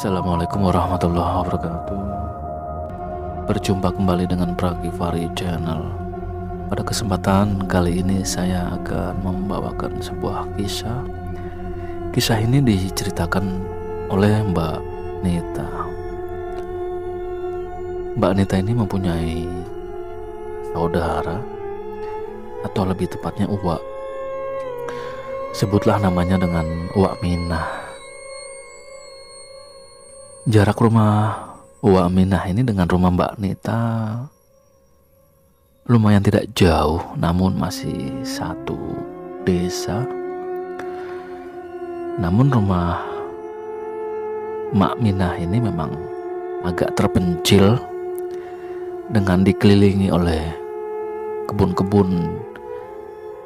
Assalamualaikum warahmatullahi wabarakatuh. Berjumpa kembali dengan Pragivari Channel. Pada kesempatan kali ini saya akan membawakan sebuah kisah. Kisah ini diceritakan oleh Mbak Nita. Mbak Nita ini mempunyai saudara, atau lebih tepatnya uwak. Sebutlah namanya dengan Uwak Minah. Jarak rumah Uwak Minah ini dengan rumah Mbak Nita lumayan tidak jauh, namun masih satu desa. Namun rumah Mbak Minah ini memang agak terpencil dengan dikelilingi oleh kebun-kebun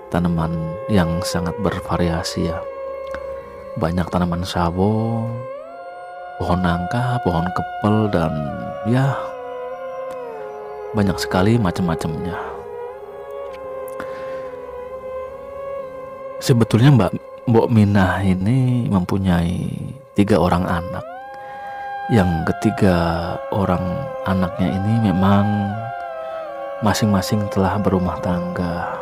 tanaman yang sangat bervariasi ya. Banyak tanaman sawo, pohon nangka, pohon kepel, dan ya banyak sekali macam-macamnya. Sebetulnya Mbok Minah ini mempunyai 3 orang anak. Yang ketiga orang anaknya ini memang masing-masing telah berumah tangga.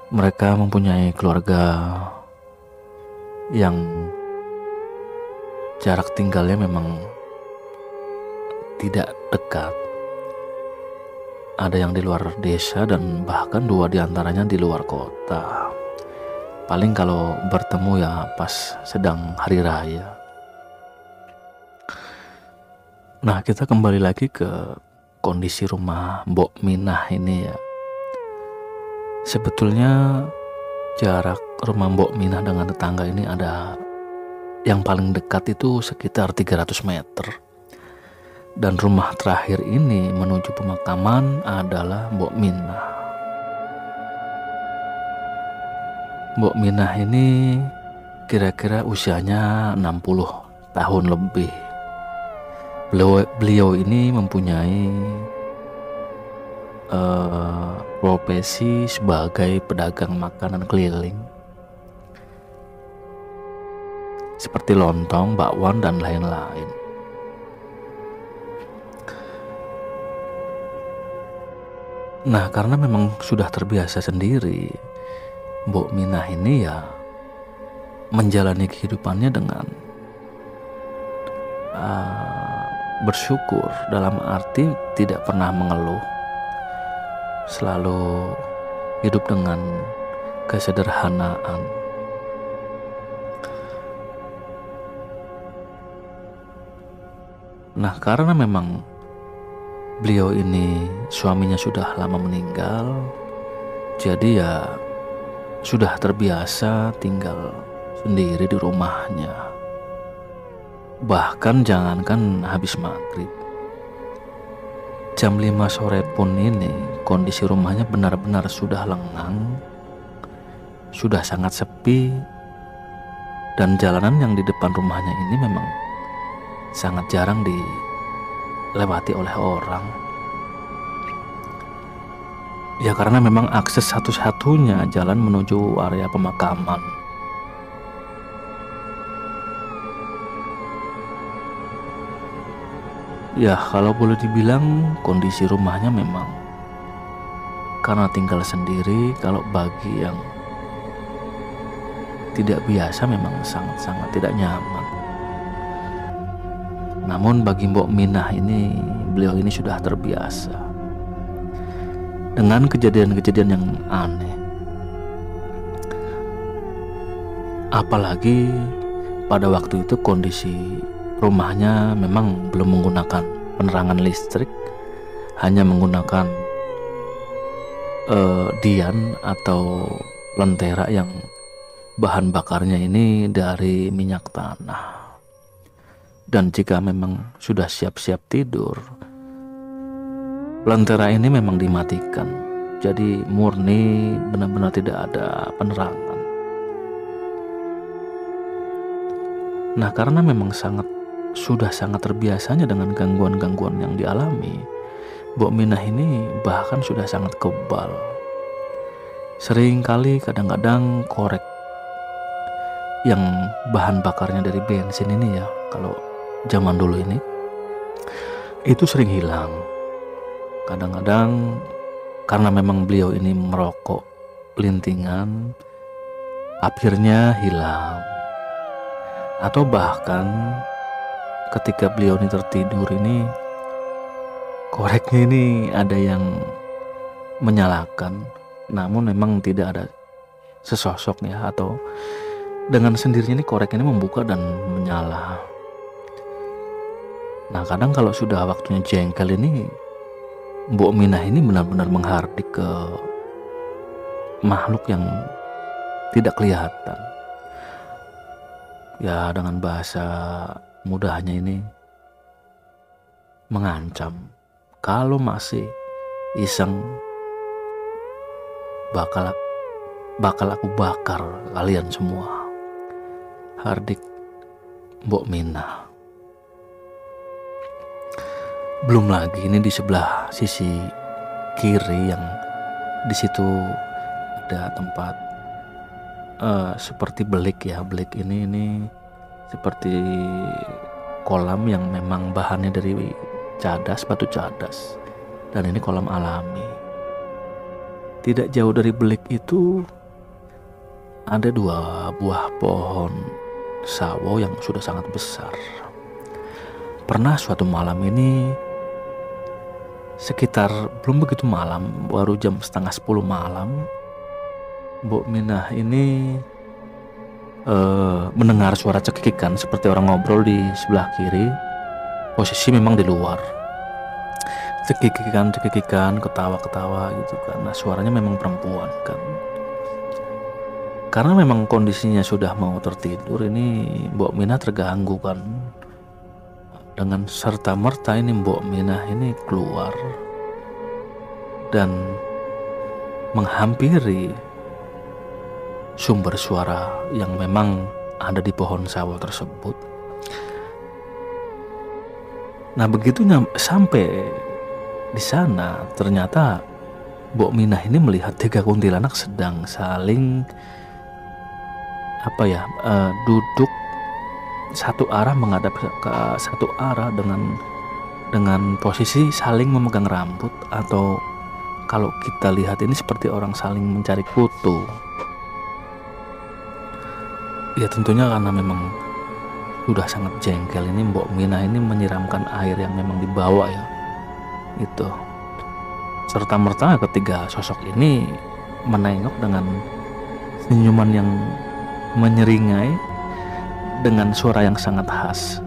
Mereka mempunyai keluarga yang jarak tinggalnya memang tidak dekat. Ada yang di luar desa dan bahkan 2 diantaranya di luar kota. Paling kalau bertemu ya pas sedang hari raya. Nah, kita kembali lagi ke kondisi rumah Mbok Minah ini ya. Sebetulnya jarak rumah Mbok Minah dengan tetangga ini ada yang paling dekat itu sekitar 300 meter. Dan rumah terakhir ini menuju pemakaman adalah Mbok Minah. Mbok Minah ini kira-kira usianya 60 tahun lebih. Beliau ini mempunyai profesi sebagai pedagang makanan keliling seperti lontong, bakwan, dan lain-lain. Nah, karena memang sudah terbiasa sendiri, Mbok Minah ini ya menjalani kehidupannya dengan bersyukur, dalam arti tidak pernah mengeluh, selalu hidup dengan kesederhanaan. Nah, karena memang beliau ini suaminya sudah lama meninggal, jadi ya sudah terbiasa tinggal sendiri di rumahnya. Bahkan jangankan habis maghrib, jam 5 sore pun ini kondisi rumahnya benar-benar sudah lengang, sudah sangat sepi, dan jalanan yang di depan rumahnya ini memang sangat jarang dilewati oleh orang. Ya karena memang akses satu-satunya jalan menuju area pemakaman. Ya kalau boleh dibilang kondisi rumahnya memang karena tinggal sendiri, kalau bagi yang tidak biasa memang sangat-sangat tidak nyaman. Namun bagi Mbok Minah ini, beliau ini sudah terbiasa dengan kejadian-kejadian yang aneh. Apalagi pada waktu itu kondisi rumahnya memang belum menggunakan penerangan listrik, hanya menggunakan dian atau lentera yang bahan bakarnya ini dari minyak tanah. Dan jika memang sudah siap-siap tidur, lentera ini memang dimatikan. Jadi murni benar-benar tidak ada penerangan. Nah, karena memang sudah sangat terbiasanya dengan gangguan-gangguan yang dialami, Mbok Minah ini bahkan sudah sangat kebal. Seringkali kadang-kadang korek yang bahan bakarnya dari bensin ini ya, kalau zaman dulu ini itu sering hilang. Kadang-kadang karena memang beliau ini merokok lintingan, akhirnya hilang. Atau bahkan ketika beliau ini tertidur ini, koreknya ini ada yang menyalakan, namun memang tidak ada sesosok ya, atau dengan sendirinya ini korek ini membuka dan menyala. Nah kadang kalau sudah waktunya jengkel ini, Mbok Minah ini benar-benar menghardik ke makhluk yang tidak kelihatan. Ya dengan bahasa mudahnya ini mengancam, kalau masih iseng bakal aku bakar kalian semua. Hardik Mbok Minah. Belum lagi ini di sebelah sisi kiri yang di situ ada tempat seperti belik ya. Belik ini seperti kolam yang memang bahannya dari cadas, batu cadas, dan ini kolam alami. Tidak jauh dari belik itu ada 2 buah pohon sawo yang sudah sangat besar. Pernah suatu malam ini, sekitar belum begitu malam, baru jam setengah 10 malam, Mbok Minah ini mendengar suara cekikikan seperti orang ngobrol di sebelah kiri. Posisi memang di luar. Cekikikan, ketawa-ketawa gitu kan. Nah suaranya memang perempuan kan. Karena memang kondisinya sudah mau tertidur, ini Mbok Minah terganggu kan. Dengan serta-merta ini Mbok Minah ini keluar dan menghampiri sumber suara yang memang ada di pohon sawo tersebut. Nah begitu sampai di sana, ternyata Mbok Minah ini melihat 3 kuntilanak sedang saling duduk satu arah menghadap ke satu arah dengan posisi saling memegang rambut, atau kalau kita lihat ini seperti orang saling mencari kutu. Ya tentunya karena memang sudah sangat jengkel ini, Mbok Minah ini menyiramkan air yang memang dibawa ya itu. Serta merta ketiga sosok ini menengok dengan senyuman yang menyeringai dengan suara yang sangat khas,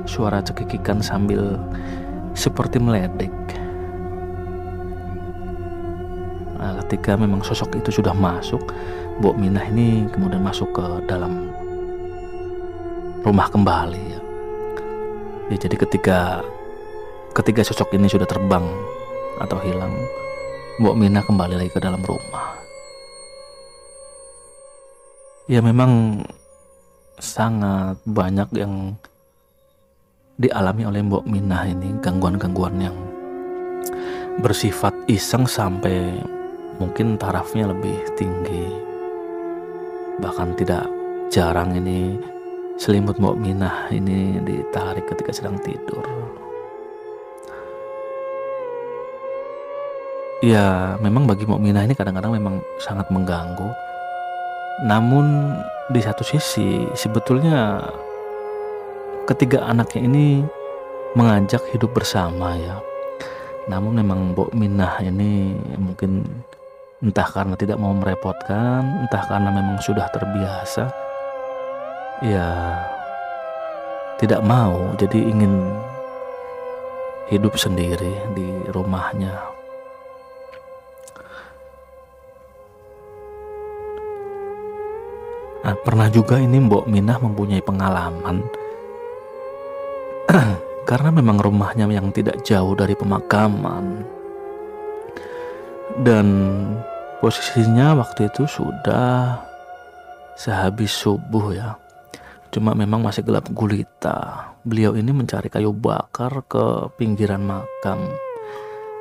suara cekikikan sambil seperti meledek. Nah, ketika memang sosok itu sudah masuk, Mbok Minah ini kemudian masuk ke dalam rumah kembali ya. Jadi ketika sosok ini sudah terbang atau hilang, Mbok Minah kembali lagi ke dalam rumah. Ya memang sangat banyak yang dialami oleh Mbok Minah ini, gangguan-gangguan yang bersifat iseng sampai mungkin tarafnya lebih tinggi. Bahkan tidak jarang ini selimut Mbok Minah ini ditarik ketika sedang tidur. Ya memang bagi Mbok Minah ini kadang-kadang memang sangat mengganggu. Namun di satu sisi sebetulnya ketiga anaknya ini mengajak hidup bersama ya. Namun memang Mbok Minah ini mungkin entah karena tidak mau merepotkan, entah karena memang sudah terbiasa, ya tidak mau, jadi ingin hidup sendiri di rumahnya. Nah, pernah juga ini Mbok Minah mempunyai pengalaman karena memang rumahnya yang tidak jauh dari pemakaman, dan posisinya waktu itu sudah sehabis subuh ya. Cuma memang masih gelap gulita. Beliau ini mencari kayu bakar ke pinggiran makam.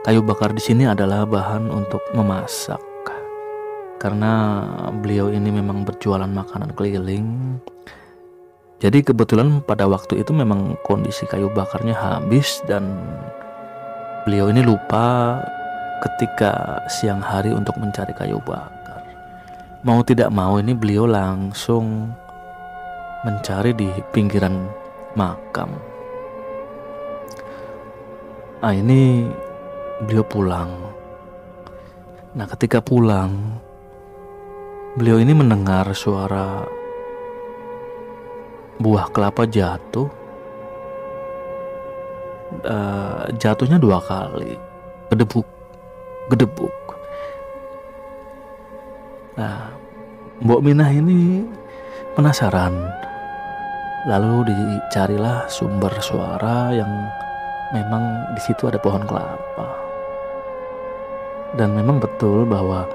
Kayu bakar di sini adalah bahan untuk memasak. karena beliau ini memang berjualan makanan keliling. Jadi kebetulan pada waktu itu memang kondisi kayu bakarnya habis dan beliau ini lupa ketika siang hari untuk mencari kayu bakar. Mau tidak mau ini beliau langsung mencari di pinggiran makam. Nah, ini beliau pulang. Nah, ketika pulang, beliau ini mendengar suara buah kelapa jatuh. Jatuhnya 2 kali, gedebuk. Nah, Mbok Minah ini penasaran, lalu dicarilah sumber suara yang memang di situ ada pohon kelapa. Dan memang betul bahwa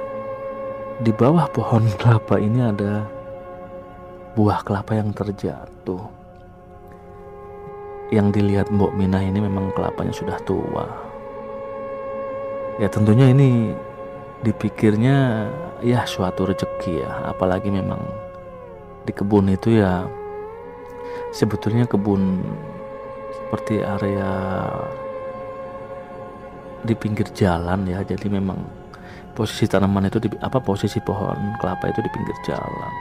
di bawah pohon kelapa ini ada buah kelapa yang terjatuh. Yang dilihat Mbok Minah ini memang kelapanya sudah tua. Ya tentunya ini dipikirnya ya suatu rezeki ya, apalagi memang di kebun itu ya sebetulnya kebun seperti area di pinggir jalan ya, jadi memang posisi tanaman itu posisi pohon kelapa itu di pinggir jalan.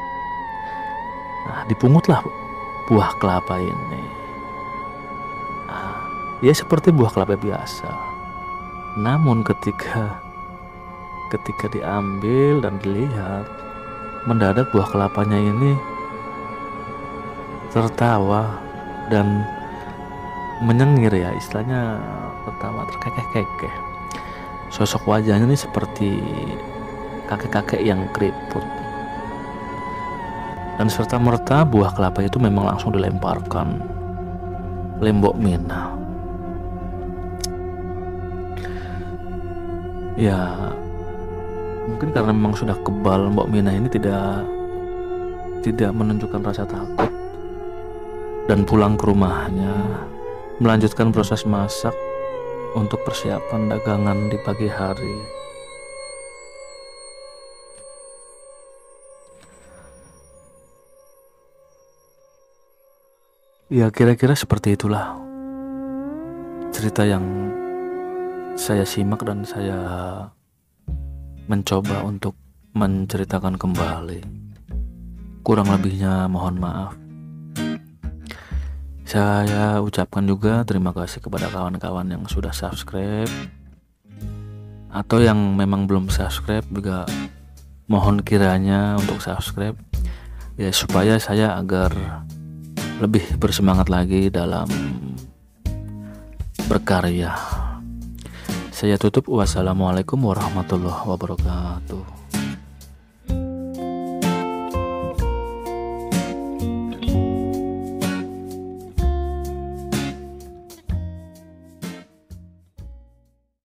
Nah, dipungutlah buah kelapa ini. Nah, ya seperti buah kelapa biasa. Namun ketika diambil dan dilihat, mendadak buah kelapanya ini tertawa dan menyengir ya, istilahnya tertawa terkekeh-kekeh. Sosok wajahnya ini seperti kakek-kakek yang keriput. Dan serta-merta buah kelapa itu memang langsung dilemparkan oleh Mbok Minah. Ya mungkin karena memang sudah kebal, Mbok Minah ini tidak menunjukkan rasa takut dan pulang ke rumahnya, melanjutkan proses masak untuk persiapan dagangan di pagi hari. Ya kira-kira seperti itulah cerita yang saya simak dan saya mencoba untuk menceritakan kembali. Kurang lebihnya mohon maaf. Saya ucapkan juga terima kasih kepada kawan-kawan yang sudah subscribe, atau yang memang belum subscribe juga mohon kiranya untuk subscribe ya, supaya saya agar lebih bersemangat lagi dalam berkarya. Saya tutup. Wassalamualaikum warahmatullahi wabarakatuh.